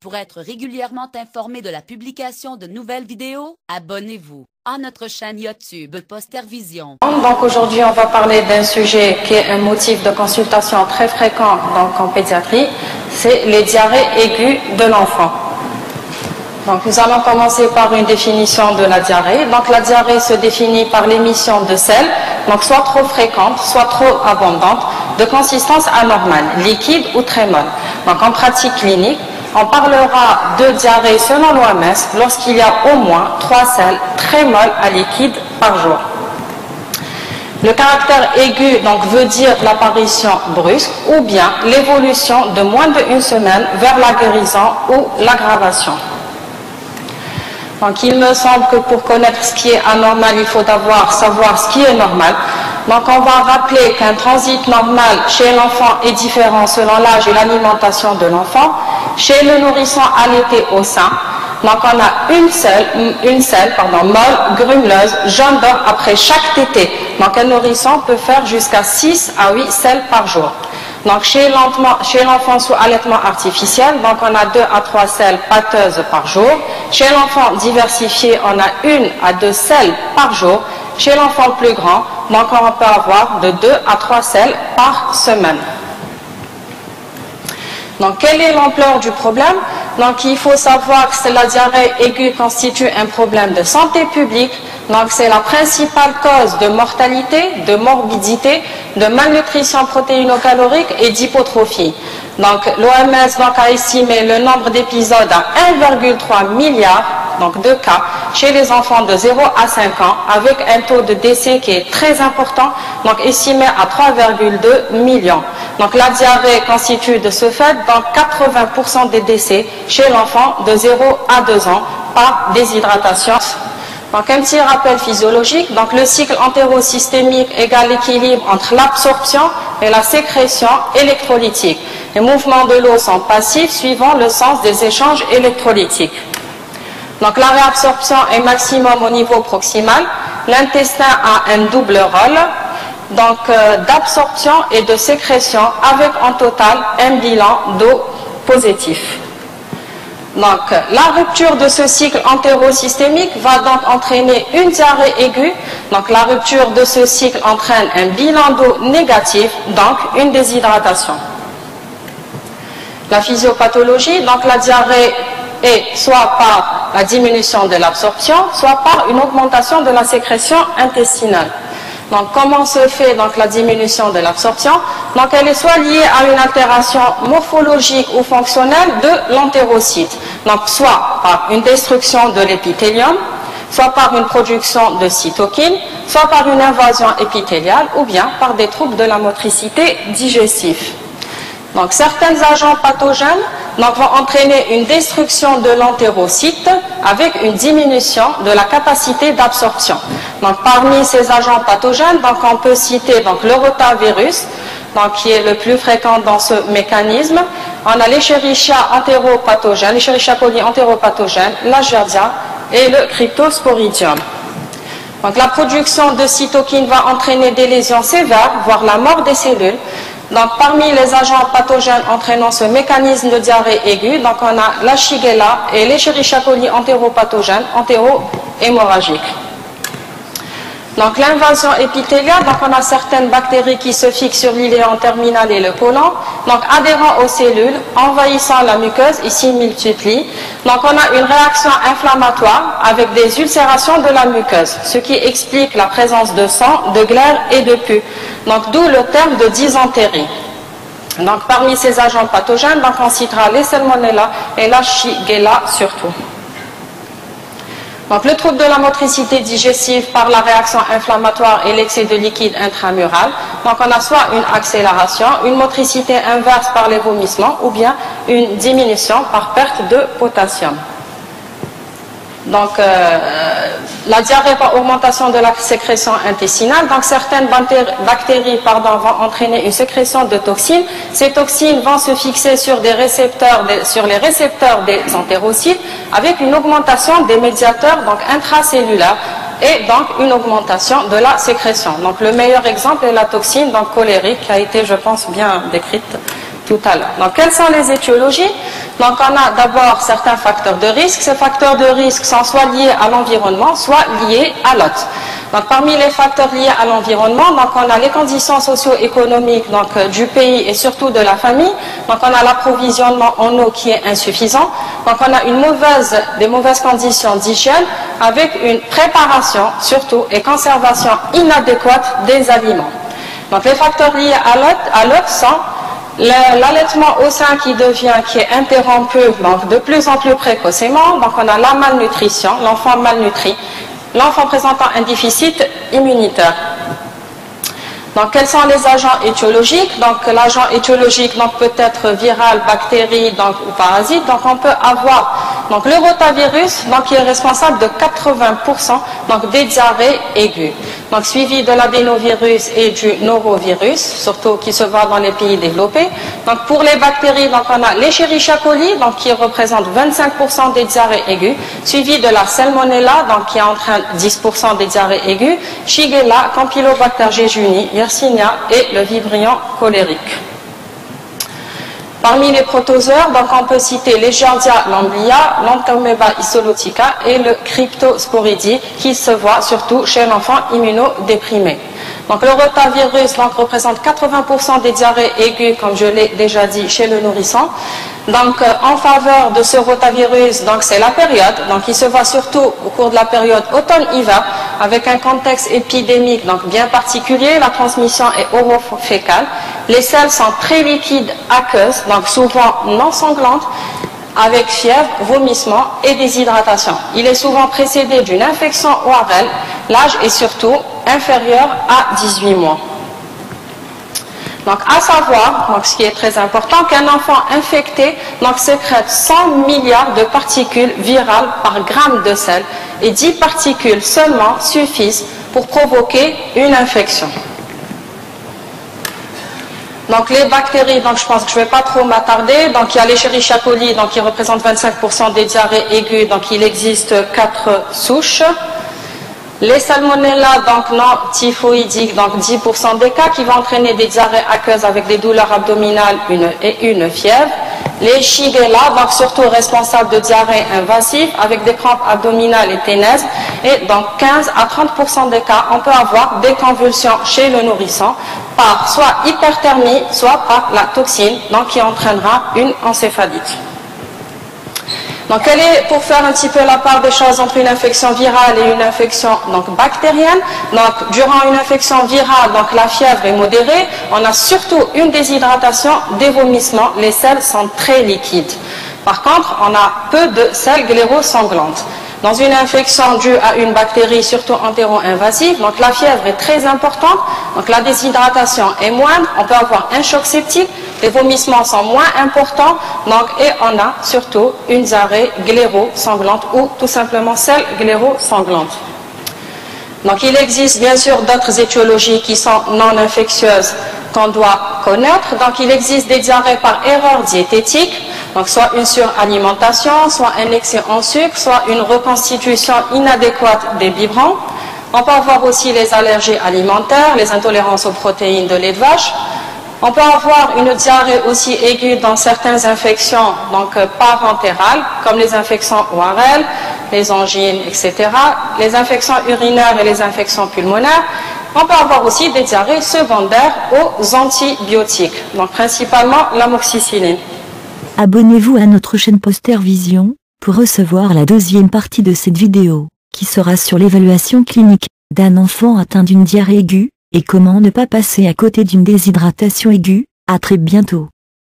Pour être régulièrement informé de la publication de nouvelles vidéos, abonnez-vous à notre chaîne YouTube Postervision. Donc aujourd'hui, on va parler d'un sujet qui est un motif de consultation très fréquent donc en pédiatrie, c'est les diarrhées aiguës de l'enfant. Donc nous allons commencer par une définition de la diarrhée. Donc la diarrhée se définit par l'émission de sel, donc soit trop fréquente, soit trop abondante, de consistance anormale, liquide ou très molle. Donc en pratique clinique, on parlera de diarrhée selon l'OMS lorsqu'il y a au moins 3 selles très molles à liquide par jour. Le caractère aigu donc veut dire l'apparition brusque ou bien l'évolution de moins d'une semaine vers la guérison ou l'aggravation. Donc il me semble que pour connaître ce qui est anormal, il faut d'abord savoir ce qui est normal. Donc on va rappeler qu'un transit normal chez l'enfant est différent selon l'âge et l'alimentation de l'enfant. Chez le nourrisson allaité au sein, donc on a une selle molle, grumeleuse, jaune d'or après chaque tétée. Donc un nourrisson peut faire jusqu'à 6 à 8 selles par jour. Donc chez l'enfant sous allaitement artificiel, donc on a 2 à 3 selles pâteuses par jour. Chez l'enfant diversifié, on a 1 à 2 selles par jour. Chez l'enfant plus grand, donc on peut avoir de 2 à 3 selles par semaine. Donc quelle est l'ampleur du problème? Donc il faut savoir que la diarrhée aiguë constitue un problème de santé publique. Donc c'est la principale cause de mortalité, de morbidité, de malnutrition protéino-calorique et d'hypotrophie. Donc l'OMS a estimé le nombre d'épisodes à 1,3 milliard de cas chez les enfants de 0 à 5 ans avec un taux de décès qui est très important, donc estimé à 3,2 millions. Donc la diarrhée constitue de ce fait 80% des décès chez l'enfant de 0 à 2 ans par déshydratation. Donc un petit rappel physiologique, donc le cycle entérosystémique égale l'équilibre entre l'absorption et la sécrétion électrolytique. Les mouvements de l'eau sont passifs suivant le sens des échanges électrolytiques. Donc la réabsorption est maximum au niveau proximal. L'intestin a un double rôle, donc d'absorption et de sécrétion avec en total un bilan d'eau positif. Donc la rupture de ce cycle entérosystémique va donc entraîner une diarrhée aiguë. Donc la rupture de ce cycle entraîne un bilan d'eau négatif, donc une déshydratation. La physiopathologie, donc la diarrhée est soit par la diminution de l'absorption, soit par une augmentation de la sécrétion intestinale. Donc comment se fait donc la diminution de l'absorption? Donc elle est soit liée à une altération morphologique ou fonctionnelle de l'entérocyte, donc soit par une destruction de l'épithélium, soit par une production de cytokines, soit par une invasion épithéliale ou bien par des troubles de la motricité digestive. Donc certains agents pathogènes vont entraîner une destruction de l'entérocyte avec une diminution de la capacité d'absorption. Donc parmi ces agents pathogènes, on peut citer le rotavirus, qui est le plus fréquent dans ce mécanisme. On a l'Escherichia entéropathogène, l'Escherichia coli entéropathogène, la Giardia et le Cryptosporidium. Donc la production de cytokines va entraîner des lésions sévères, voire la mort des cellules. Donc parmi les agents pathogènes entraînant ce mécanisme de diarrhée aiguë, donc on a la Shigella et l'Escherichia coli entéropathogène, entéro-hémorragique. Donc l'invasion épithéliale, donc on a certaines bactéries qui se fixent sur l'iléon terminal et le côlon, donc adhérant aux cellules, envahissant la muqueuse et s'y multiplient. Donc on a une réaction inflammatoire avec des ulcérations de la muqueuse, ce qui explique la présence de sang, de glaire et de pus. Donc d'où le terme de dysentérie. Donc parmi ces agents pathogènes, on citera les Salmonella et la Shigella surtout. Donc le trouble de la motricité digestive par la réaction inflammatoire et l'excès de liquide intramural. Donc on a soit une accélération, une motricité inverse par les vomissements ou bien une diminution par perte de potassium. Donc la diarrhée par augmentation de la sécrétion intestinale. Donc certaines bactéries vont entraîner une sécrétion de toxines. Ces toxines vont se fixer sur les récepteurs des entérocytes avec une augmentation des médiateurs intracellulaires et donc une augmentation de la sécrétion. Donc le meilleur exemple est la toxine colérique qui a été, je pense, bien décrite tout à l'heure. Donc, quelles sont les étiologies? Donc, on a d'abord certains facteurs de risque. Ces facteurs de risque sont soit liés à l'environnement, soit liés à l'hôte. Donc, parmi les facteurs liés à l'environnement, donc on a les conditions socio-économiques du pays et surtout de la famille. Donc, on a l'approvisionnement en eau qui est insuffisant. Donc, on a des mauvaises conditions d'hygiène avec une préparation surtout et conservation inadéquate des aliments. Donc, les facteurs liés à l'hôte sont l'allaitement au sein qui est interrompu donc de plus en plus précocement. Donc, on a la malnutrition, l'enfant malnutri, l'enfant présentant un déficit immunitaire. Donc, quels sont les agents étiologiques? Donc, l'agent étiologique peut être viral, bactérie ou parasite. Donc, on peut avoir le rotavirus qui est responsable de 80% des diarrhées aiguës. Donc, suivi de l'adénovirus et du norovirus, surtout qui se voit dans les pays développés. Donc, pour les bactéries, on a l'Escherichia coli, qui représente 25% des diarrhées aiguës, suivi de la Salmonella, qui entraîne 10% des diarrhées aiguës, Shigella, Campylobacter jejuni, Yersinia et le Vibrio cholérique. Parmi les protozoaires, on peut citer les Giardia lamblia, l'Entamoeba isolotica et le Cryptosporidiae qui se voit surtout chez l'enfant immunodéprimé. Donc, le rotavirus représente 80% des diarrhées aiguës, comme je l'ai déjà dit, chez le nourrisson. Donc, en faveur de ce rotavirus, c'est la période. Donc, il se voit surtout au cours de la période automne-hiver, avec un contexte épidémique bien particulier. La transmission est orofécale. Les selles sont très liquides, aqueuses, donc souvent non sanglantes, avec fièvre, vomissement et déshydratation. Il est souvent précédé d'une infection ORL. L'âge est surtout inférieur à 18 mois. Donc, à savoir, ce qui est très important, qu'un enfant infecté sécrète 100 milliards de particules virales par gramme de sel et 10 particules seulement suffisent pour provoquer une infection. Donc, les bactéries, je pense que je ne vais pas trop m'attarder. Donc, il y a l'Escherichia coli, qui représente 25% des diarrhées aiguës. Donc, il existe 4 souches. Les salmonella, non typhoïdiques, 10% des cas qui vont entraîner des diarrhées aqueuses avec des douleurs abdominales et une fièvre. Les Shigella, surtout responsables de diarrhées invasives avec des crampes abdominales et ténèbres. Et dans 15 à 30% des cas, on peut avoir des convulsions chez le nourrisson par soit hyperthermie, soit par la toxine, qui entraînera une encéphalite. Donc, pour faire un petit peu la part des choses entre une infection virale et une infection bactérienne. Donc, durant une infection virale, la fièvre est modérée. On a surtout une déshydratation, des vomissements. Les selles sont très liquides. Par contre, on a peu de selles gléro-sanglantes. Dans une infection due à une bactérie, surtout entéro-invasive, la fièvre est très importante, la déshydratation est moindre, on peut avoir un choc septique, les vomissements sont moins importants, et on a surtout une diarrhée gléro-sanglante ou tout simplement selle gléro-sanglante. Donc, il existe bien sûr d'autres étiologies qui sont non infectieuses qu'on doit connaître. Donc, il existe des diarrhées par erreur diététique. Donc, soit une suralimentation, soit un excès en sucre, soit une reconstitution inadéquate des biberons. On peut avoir aussi les allergies alimentaires, les intolérances aux protéines de lait de vache. On peut avoir une diarrhée aussi aiguë dans certaines infections parentérales, comme les infections ORL, les angines, etc., les infections urinaires et les infections pulmonaires. On peut avoir aussi des diarrhées secondaires aux antibiotiques, donc principalement l'amoxicilline. Abonnez-vous à notre chaîne Poster Vision pour recevoir la deuxième partie de cette vidéo, qui sera sur l'évaluation clinique d'un enfant atteint d'une diarrhée aiguë et comment ne pas passer à côté d'une déshydratation aiguë. À très bientôt.